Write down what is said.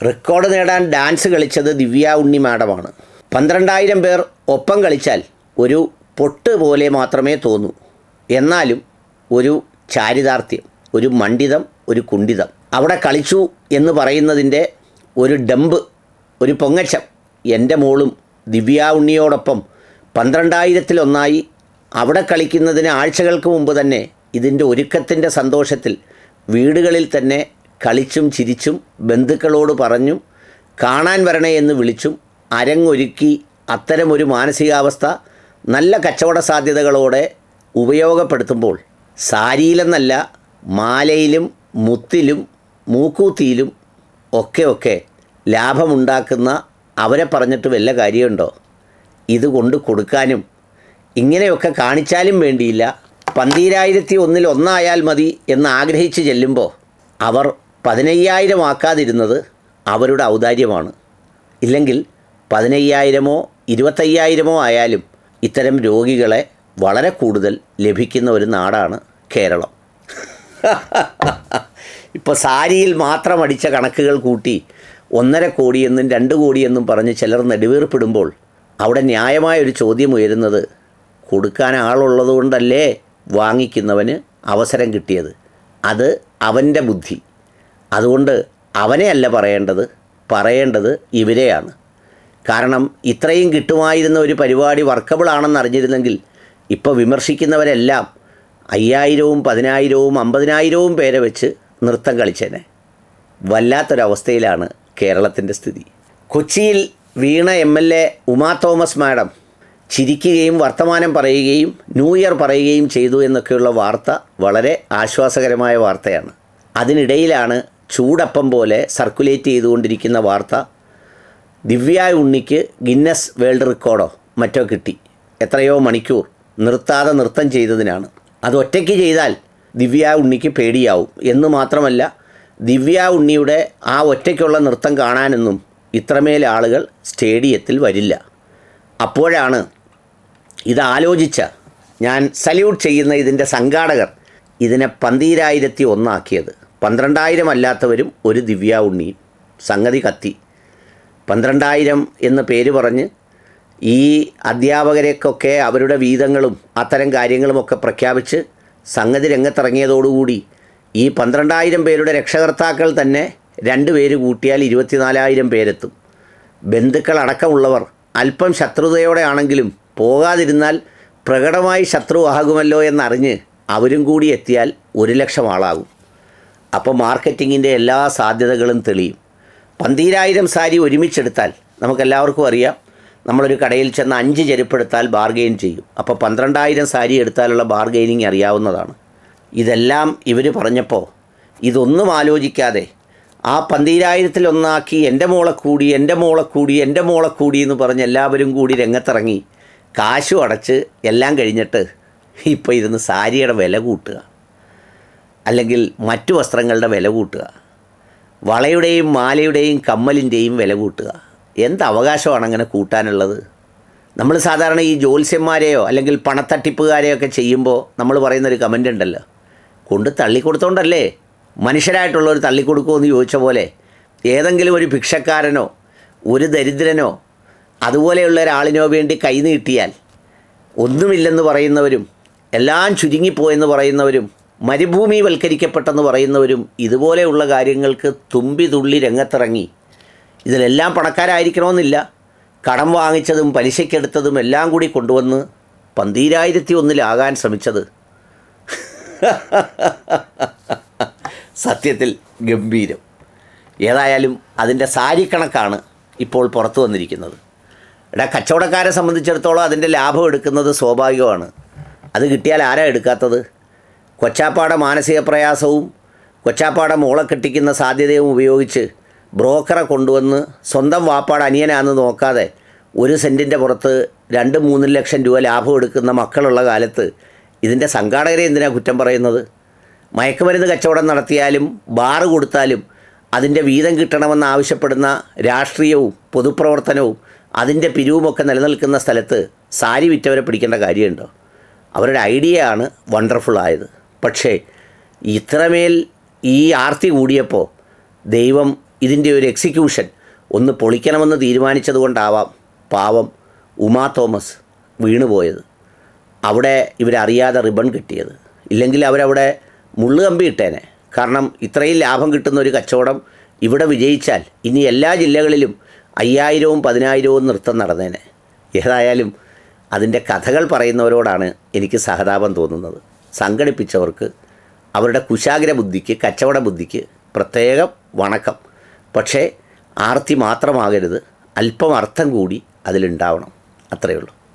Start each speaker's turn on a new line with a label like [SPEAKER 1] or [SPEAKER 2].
[SPEAKER 1] Record നേടാൻ dance കളിച്ചത് ദിവ്യ ഉണ്ണി മാഡമാണ്. 12,000 പേർ ഒപ്പം കളിച്ചാൽ ഒരു പൊട്ട് പോലെ മാത്രമേ തോന്നൂ. എന്നാലും ഒരു ചാരിതാർത്ഥ്യം, ഒരു മണ്ഡിതം, ഒരു കുണ്ഠിതം. അവിടെ കളിച്ചു എന്ന് പറയുന്നതിൻ്റെ ഒരു ഡമ്പ്, ഒരു പൊങ്ങച്ചം. എൻ്റെ മോളും ദിവ്യ ഉണ്ണിയോടൊപ്പം 12,000-ൽ-1 അവിടെ കളിക്കുന്നതിന് ആഴ്ചകൾക്ക് മുമ്പ് തന്നെ ഇതിൻ്റെ ഒരുക്കത്തിൻ്റെ സന്തോഷത്തിൽ വീടുകളിൽ തന്നെ കളിച്ചും ചിരിച്ചും ബന്ധുക്കളോട് പറഞ്ഞും കാണാൻ വരണേ എന്ന് വിളിച്ചും അരങ്ങൊരുക്കി അത്തരമൊരു മാനസികാവസ്ഥ നല്ല കച്ചവട സാധ്യതകളോടെ ഉപയോഗപ്പെടുത്തുമ്പോൾ സാരിയിലെന്നല്ല, മാലയിലും മുത്തിലും മൂക്കൂത്തിയിലും ഒക്കെ ലാഭമുണ്ടാക്കുന്ന അവരെ പറഞ്ഞിട്ട് വല്ല കാര്യമുണ്ടോ? ഇതുകൊണ്ട് കൊടുക്കാനും ഇങ്ങനെയൊക്കെ കാണിച്ചാലും വേണ്ടിയില്ല. 12,000-ൽ-1 മതി എന്ന് ആഗ്രഹിച്ച് ചെല്ലുമ്പോൾ അവർ 15,000 ആക്കാതിരുന്നത് അവരുടെ ഔദാര്യമാണ്. ഇല്ലെങ്കിൽ 15,000-ഓ 25,000-ഓ ആയാലും ഇത്തരം രോഗികളെ വളരെ കൂടുതൽ ലഭിക്കുന്ന ഒരു നാടാണ് കേരളം. ഇപ്പോൾ സാരിയിൽ മാത്രം അടിച്ച കണക്കുകൾ കൂട്ടി 1.5 കോടിയെന്നും 2 കോടിയെന്നും പറഞ്ഞ് ചിലർ നെടുവീർപ്പിടുമ്പോൾ അവിടെ ന്യായമായൊരു ചോദ്യം ഉയരുന്നത്, കൊടുക്കാൻ ആളുള്ളത് കൊണ്ടല്ലേ വാങ്ങിക്കുന്നവന് അവസരം കിട്ടിയത്? അത് അവൻ്റെ ബുദ്ധി. അതുകൊണ്ട് അവനെയല്ല പറയേണ്ടത് ഇവരെയാണ്. കാരണം ഇത്രയും കിട്ടുമായിരുന്ന ഒരു പരിപാടി വർക്കബിൾ ആണെന്ന് അറിഞ്ഞിരുന്നെങ്കിൽ ഇപ്പോൾ വിമർശിക്കുന്നവരെല്ലാം 5,000-ഉം 10,000-ഉം 50,000-ഉം പേരെ വെച്ച് നൃത്തം കളിച്ചേനെ. വല്ലാത്തൊരവസ്ഥയിലാണ് കേരളത്തിൻ്റെ സ്ഥിതി. കൊച്ചിയിൽ വീണ MLA ഉമാ തോമസ് മാഡം ചിരിക്കുകയും വർത്തമാനം പറയുകയും ന്യൂ ഇയർ പറയുകയും ചെയ്തു എന്നൊക്കെയുള്ള വാർത്ത വളരെ ആശ്വാസകരമായ വാർത്തയാണ്. അതിനിടയിലാണ് ചൂടപ്പം പോലെ സർക്കുലേറ്റ് ചെയ്തുകൊണ്ടിരിക്കുന്ന വാർത്ത, ദിവ്യ ഉണ്ണിക്ക് ഗിന്നസ് വേൾഡ് റെക്കോർഡോ മറ്റോ കിട്ടി. എത്രയോ മണിക്കൂർ നിർത്താതെ നൃത്തം ചെയ്തതിനാണ്. അത് ഒറ്റയ്ക്ക് ചെയ്താൽ ദിവ്യ ഉണ്ണിക്ക് പേടിയാവും എന്ന് മാത്രമല്ല, ദിവ്യ ഉണ്ണിയുടെ ആ ഒറ്റയ്ക്കുള്ള നൃത്തം കാണാനൊന്നും ഇത്രമേൽ ആളുകൾ സ്റ്റേഡിയത്തിൽ വരില്ല. അപ്പോഴാണ് ഇതാലോചിച്ച ഞാൻ സല്യൂട്ട് ചെയ്യുന്ന ഇതിൻ്റെ സംഘാടകർ ഇതിനെ 12,000-1 ആക്കിയത്. 12,000 അല്ലാത്തവരും ഒരു ദിവ്യ ഉണ്ണിയും. സംഗതി കത്തി. 12,000 എന്ന പേര് പറഞ്ഞ് ഈ അധ്യാപകരെക്കൊക്കെ അവരുടെ വീതങ്ങളും അത്തരം കാര്യങ്ങളുമൊക്കെ പ്രഖ്യാപിച്ച് സംഗതി രംഗത്തിറങ്ങിയതോടുകൂടി ഈ 12,000 പേരുടെ രക്ഷകർത്താക്കൾ തന്നെ 2 പേര് കൂട്ടിയാൽ 24,000 പേരെത്തും. ബന്ധുക്കളടക്കമുള്ളവർ അല്പം ശത്രുതയോടെ ആണെങ്കിലും പോകാതിരുന്നാൽ പ്രകടമായി ശത്രു ആകുമല്ലോ എന്നറിഞ്ഞ് അവരും കൂടി എത്തിയാൽ 1,00,000 ആളാകും. അപ്പോൾ മാർക്കറ്റിങ്ങിൻ്റെ എല്ലാ സാധ്യതകളും തെളിയും. 12,000 സാരി ഒരുമിച്ചെടുത്താൽ നമുക്കെല്ലാവർക്കും അറിയാം, നമ്മളൊരു കടയിൽ ചെന്ന് 5 ചെരുപ്പെടുത്താൽ ബാർഗെയിൻ ചെയ്യും. അപ്പോൾ 12,000 സാരി എടുത്താലുള്ള ബാർഗെയിനിങ് അറിയാവുന്നതാണ്. ഇതെല്ലാം ഇവർ പറഞ്ഞപ്പോൾ ഇതൊന്നും ആലോചിക്കാതെ ആ 12,000-ൽ-1 ആക്കി എൻ്റെ മോളെ കൂടി എന്ന് പറഞ്ഞ് എല്ലാവരും കൂടി രംഗത്തിറങ്ങി കാശും അടച്ച് എല്ലാം കഴിഞ്ഞിട്ട് ഇപ്പോൾ ഇരുന്ന് സാരിയുടെ വില കൂട്ടുക, അല്ലെങ്കിൽ മറ്റു വസ്ത്രങ്ങളുടെ വില കൂട്ടുക, വളയുടെയും മാലയുടെയും കമ്മലിൻ്റെയും വില കൂട്ടുക. എന്ത് അവകാശമാണ് അങ്ങനെ കൂട്ടാനുള്ളത്? നമ്മൾ സാധാരണ ഈ ജ്യോത്സ്യന്മാരെയോ അല്ലെങ്കിൽ പണത്തട്ടിപ്പുകാരെയോ ഒക്കെ ചെയ്യുമ്പോൾ നമ്മൾ പറയുന്നൊരു കമൻ്റ് ഉണ്ടല്ലോ, കൊണ്ട് തള്ളിക്കൊടുത്തോണ്ടല്ലേ മനുഷ്യരായിട്ടുള്ളവർ തള്ളിക്കൊടുക്കുമെന്ന് ചോദിച്ച പോലെ ഏതെങ്കിലും ഒരു ഭിക്ഷക്കാരനോ ഒരു ദരിദ്രനോ അതുപോലെയുള്ള ഒരാളിനോ വേണ്ടി കൈ നീട്ടിയാൽ ഒന്നുമില്ലെന്ന് പറയുന്നവരും എല്ലാം ചുരുങ്ങിപ്പോയെന്ന് പറയുന്നവരും മരുഭൂമിവൽക്കരിക്കപ്പെട്ടെന്ന് പറയുന്നവരും ഇതുപോലെയുള്ള കാര്യങ്ങൾക്ക് തുമ്പി തുള്ളി രംഗത്തിറങ്ങി. ഇതിലെല്ലാം പണക്കാരായിരിക്കണമെന്നില്ല. കടം വാങ്ങിച്ചതും പലിശയ്ക്കെടുത്തതും എല്ലാം കൂടി കൊണ്ടുവന്ന് 12,000-1 ശ്രമിച്ചത് സത്യത്തിൽ ഗംഭീരം. ഏതായാലും അതിൻ്റെ സാരിക്കണക്കാണ് ഇപ്പോൾ പുറത്തു വന്നിരിക്കുന്നത്. കച്ചവടക്കാരെ സംബന്ധിച്ചിടത്തോളം അതിൻ്റെ ലാഭം എടുക്കുന്നത് സ്വാഭാവികമാണ്. അത് കിട്ടിയാൽ ആരാ എടുക്കാത്തത്? കൊച്ചാപ്പാടെ മാനസിക പ്രയാസവും കൊച്ചാപ്പാടെ മോളെ കെട്ടിക്കുന്ന സാധ്യതയും ഉപയോഗിച്ച് ബ്രോക്കറെ കൊണ്ടുവന്ന് സ്വന്തം വാപ്പാട് അനിയനാണെന്ന് നോക്കാതെ 1 സെൻറ്റിൻ്റെ പുറത്ത് 2-3 ലക്ഷം രൂപ ലാഭം എടുക്കുന്ന മക്കളുള്ള കാലത്ത് ഇതിൻ്റെ സംഘാടകരെ എന്തിനാണ് കുറ്റം പറയുന്നത്? മയക്കുമരുന്ന് കച്ചവടം നടത്തിയാലും ബാറ് കൊടുത്താലും അതിൻ്റെ വീതം കിട്ടണമെന്ന് ആവശ്യപ്പെടുന്ന രാഷ്ട്രീയവും പൊതുപ്രവർത്തനവും അതിൻ്റെ പിരിവുമൊക്കെ നിലനിൽക്കുന്ന സ്ഥലത്ത് സാരി വിറ്റവരെ പിടിക്കേണ്ട കാര്യമുണ്ടോ? അവരുടെ ഐഡിയ ആണ് വണ്ടർഫുള്ളായത്. പക്ഷേ ഇത്രമേൽ ഈ ആർത്തി കൂടിയപ്പോൾ ദൈവം ഇതിൻ്റെ ഒരു എക്സിക്യൂഷൻ ഒന്ന് പൊളിക്കണമെന്ന് തീരുമാനിച്ചതുകൊണ്ടാവാം പാവം ഉമാ തോമസ് വീണുപോയത്, അവിടെ ഇവരറിയാതെ റിബൺ കിട്ടിയത്. ഇല്ലെങ്കിൽ അവരവിടെ മുള്ളുകമ്പി ഇട്ടേനെ. കാരണം ഇത്രയും ലാഭം കിട്ടുന്ന ഒരു കച്ചവടം ഇവിടെ വിജയിച്ചാൽ ഇനി എല്ലാ ജില്ലകളിലും 5000-വും 10,000-വും നൃത്തം നടന്നേനെ. ഏതായാലും അതിൻ്റെ കഥകൾ പറയുന്നവരോടാണ് എനിക്ക് സഹതാപം തോന്നുന്നത്. സംഘടിപ്പിച്ചവർക്ക് അവരുടെ കുശാഗ്ര ബുദ്ധിക്ക്, കച്ചവട ബുദ്ധിക്ക് പ്രത്യേകം വണക്കം. പക്ഷേ ആർത്തി മാത്രമാകരുത്, അല്പം അർത്ഥം കൂടി അതിലുണ്ടാവണം. അത്രയേ ഉള്ളൂ.